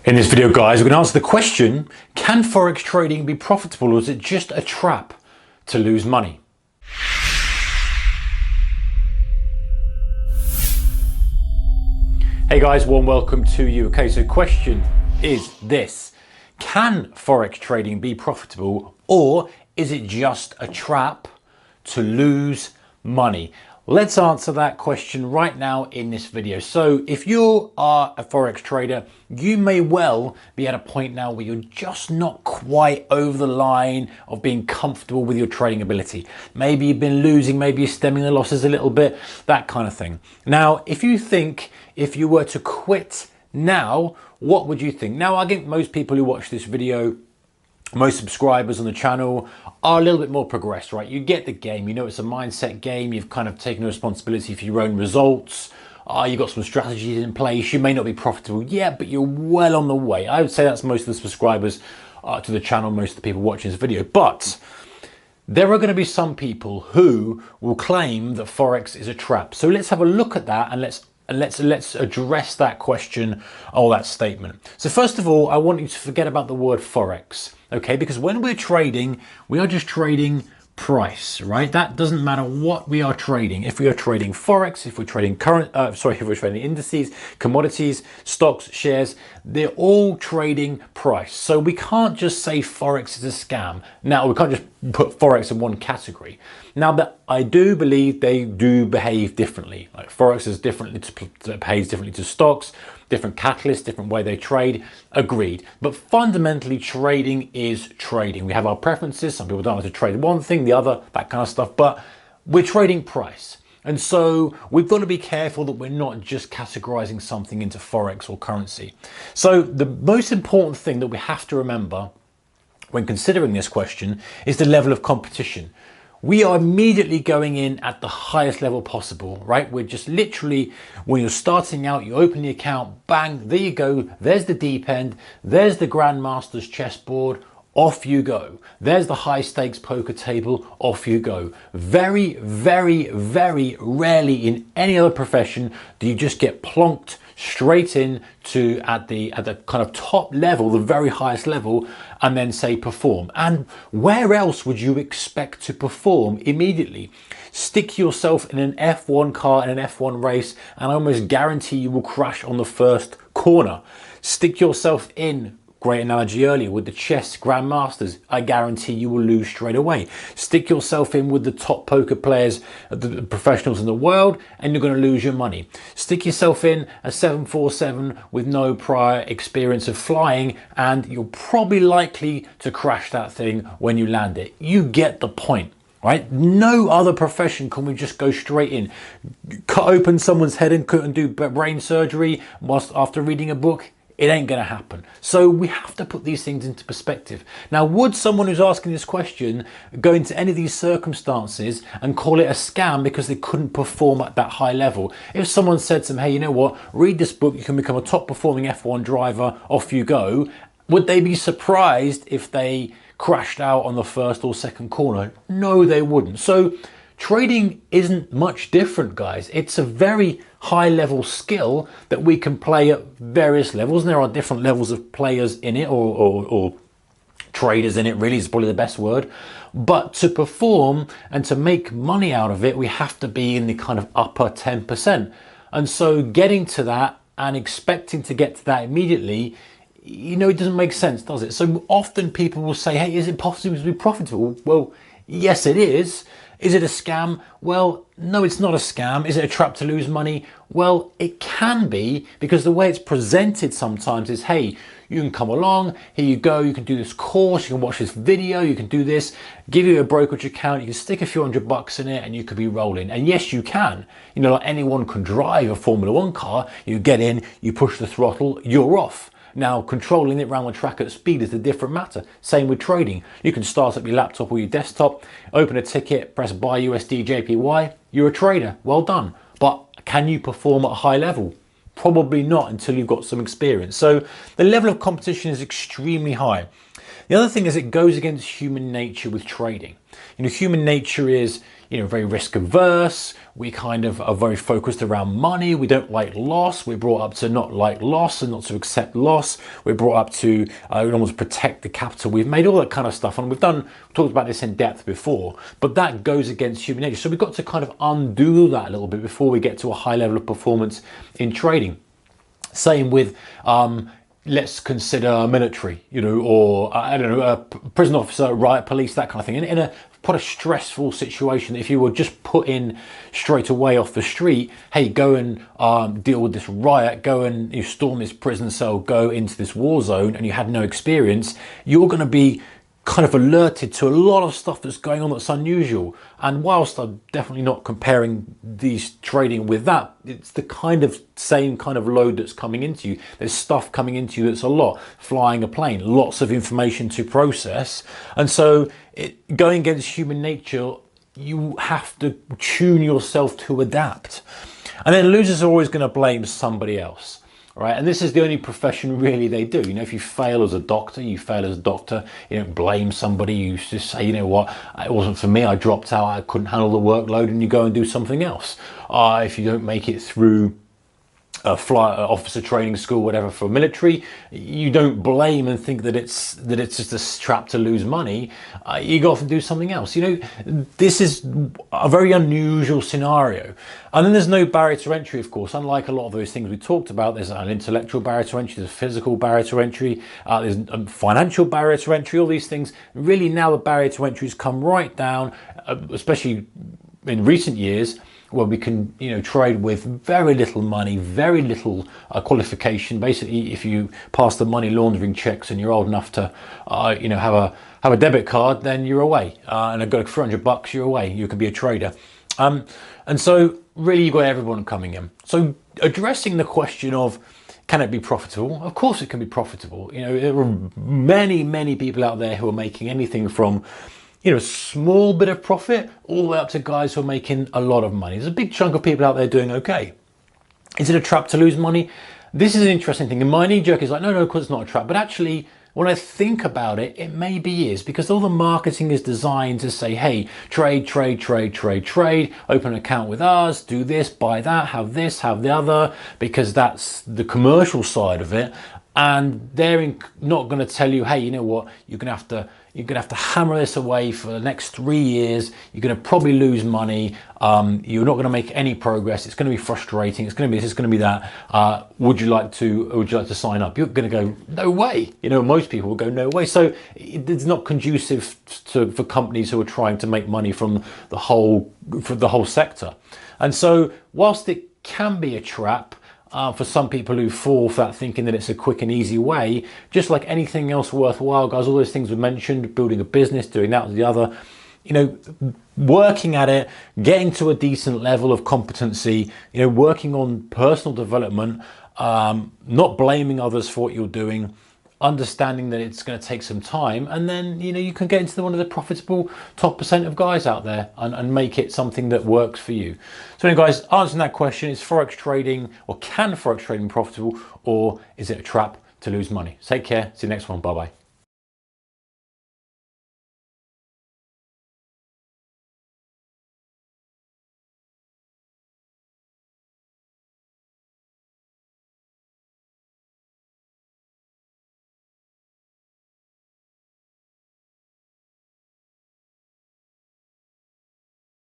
In this video, guys, we're going to answer the question, can Forex trading be profitable or is it just a trap to lose money? Hey guys, warm welcome to you. Okay, so question is this: can Forex trading be profitable or is it just a trap to lose money? Let's answer that question right now in this video. So if you are a Forex trader, you may well be at a point now where you're just not quite over the line of being comfortable with your trading ability. Maybe you've been losing, maybe you're stemming the losses a little bit, that kind of thing. Now, if you think if you were to quit now, what would you think? Now, I think most people who watch this video, most subscribers on the channel are a little bit more progressed, right? You get the game, you know it's a mindset game, you've kind of taken responsibility for your own results, you've got some strategies in place, you may not be profitable yet, but you're well on the way. I would say that's most of the subscribers to the channel, most of the people watching this video. But there are going to be some people who will claim that Forex is a trap. So let's have a look at that and let's address that question or that statement. So first of all, I want you to forget about the word Forex, okay? Because when we're trading, we are just trading price, right? That doesn't matter what we are trading. If we are trading Forex, if we're trading if we're trading indices, commodities, stocks, shares, they're all trading price. So we can't just say Forex is a scam. Now, we can't just put Forex in one category. Now, that I do believe they do behave differently. Like Forex is behaves differently to stocks, different catalysts, different way they trade, agreed. But fundamentally, trading is trading. We have our preferences. Some people don't like to trade one thing, the other, that kind of stuff, but we're trading price. And so we've got to be careful that we're not just categorizing something into Forex or currency. So the most important thing that we have to remember when considering this question is the level of competition. We are immediately going in at the highest level possible, right? We're just literally, when you're starting out, you open the account, bang, there you go. There's the deep end. There's the Grandmaster's chessboard. Off you go. There's the high stakes poker table. Off you go. Very, very, very rarely in any other profession do you just get plonked straight in to at the kind of top level, the very highest level, and then say perform. And where else would you expect to perform immediately? Stick yourself in an F1 car in an F1 race and I almost guarantee you will crash on the first corner. Stick yourself in, great analogy earlier, with the chess grandmasters, I guarantee you will lose straight away. Stick yourself in with the top poker players, the professionals in the world, and you're going to lose your money. Stick yourself in a 747 with no prior experience of flying, and you're probably likely to crash that thing when you land it. You get the point, right? No other profession can we just go straight in, cut open someone's head and do brain surgery whilst after reading a book. It ain't going to happen. So we have to put these things into perspective. Now, would someone who's asking this question go into any of these circumstances and call it a scam because they couldn't perform at that high level? If someone said to them, hey, you know what, read this book, you can become a top performing F1 driver, off you go, would they be surprised if they crashed out on the first or second corner? No, they wouldn't. So trading isn't much different, guys. It's a very high level skill that we can play at various levels, and there are different levels of players in it, or traders in it, really is probably the best word. But to perform and to make money out of it, we have to be in the kind of upper 10%. And so getting to that and expecting to get to that immediately, you know, it doesn't make sense, does it? So often people will say, hey, is it possible to be profitable? Well, yes, it is. Is it a scam? Well, no, it's not a scam. Is it a trap to lose money? Well, it can be, because the way it's presented sometimes is, hey, you can come along, here you go, you can do this course, you can watch this video, you can do this, give you a brokerage account, you can stick a few $100 in it and you could be rolling. And yes, you can. You know, like anyone can drive a Formula One car, you get in, you push the throttle, you're off. Now, controlling it around the track at speed is a different matter. Same with trading. You can start up your laptop or your desktop, open a ticket, press buy USD JPY. You're a trader. Well done. But can you perform at a high level? Probably not until you've got some experience. So the level of competition is extremely high. The other thing is it goes against human nature with trading. Human nature is, very risk averse. We kind of are very focused around money. We don't like loss. We're brought up to not like loss and not to accept loss. We're brought up to almost protect the capital we've made, all that kind of stuff. And we've talked about this in depth before, but that goes against human nature. So we've got to kind of undo that a little bit before we get to a high level of performance in trading. Same with, let's consider military, or I don't know, a prison officer, riot police, that kind of thing. In a quite a stressful situation, if you were just put in straight away off the street, hey, go and deal with this riot, go and you storm this prison cell, go into this war zone, and you had no experience, you're going to be kind of alerted to a lot of stuff that's going on that's unusual. And whilst I'm definitely not comparing these trading with that, it's the same kind of load that's coming into you. There's stuff coming into you that's a lot. Flying a plane, lots of information to process. And so going against human nature, you have to tune yourself to adapt. And then losers are always going to blame somebody else. Right, and this is the only profession really they do. If you fail as a doctor, you don't blame somebody. You just say, what, it wasn't for me, I dropped out, I couldn't handle the workload, and you go and do something else. If you don't make it through officer training school, whatever, for military, you don't blame and think that it's just a trap to lose money. You go off and do something else. This is a very unusual scenario. And then there's no barrier to entry, of course. Unlike a lot of those things we talked about, there's an intellectual barrier to entry, there's a physical barrier to entry, there's a financial barrier to entry, all these things. Really now the barrier to entry has come right down, especially in recent years, where we can trade with very little money, very little qualification. Basically, if you pass the money laundering checks and you're old enough to have a debit card, then you're away. And I've got $300, you're away. You can be a trader. And so really you've got everyone coming in. So addressing the question of, can it be profitable? Of course it can be profitable. There are many people out there who are making anything from a small bit of profit all the way up to guys who are making a lot of money. There's a big chunk of people out there doing okay. Is it a trap to lose money? This is an interesting thing. And my knee jerk is like, no, of course it's not a trap. But actually, when I think about it, it maybe is, because all the marketing is designed to say, hey, trade, open an account with us, do this, buy that, have this, have the other, because that's the commercial side of it. And they're not going to tell you, hey, you know what, you're going to have to hammer this away for the next 3 years. You're going to probably lose money. You're not going to make any progress. It's going to be frustrating. It's going to be this. It's going to be that. Would you like to sign up? You're going to go, no way. Most people will go, no way. So it's not conducive for companies who are trying to make money from the whole sector. And so whilst it can be a trap, for some people who fall for that, thinking that it's a quick and easy way, just like anything else worthwhile, guys, all those things we mentioned, building a business, doing that or the other, working at it, getting to a decent level of competency, working on personal development, not blaming others for what you're doing, understanding that it's going to take some time, and then you can get into one of the profitable top % of guys out there and make it something that works for you. So anyway, guys, answering that question, is Forex trading, or can Forex trading be profitable, or is it a trap to lose money? Take care. See you next one. Bye bye.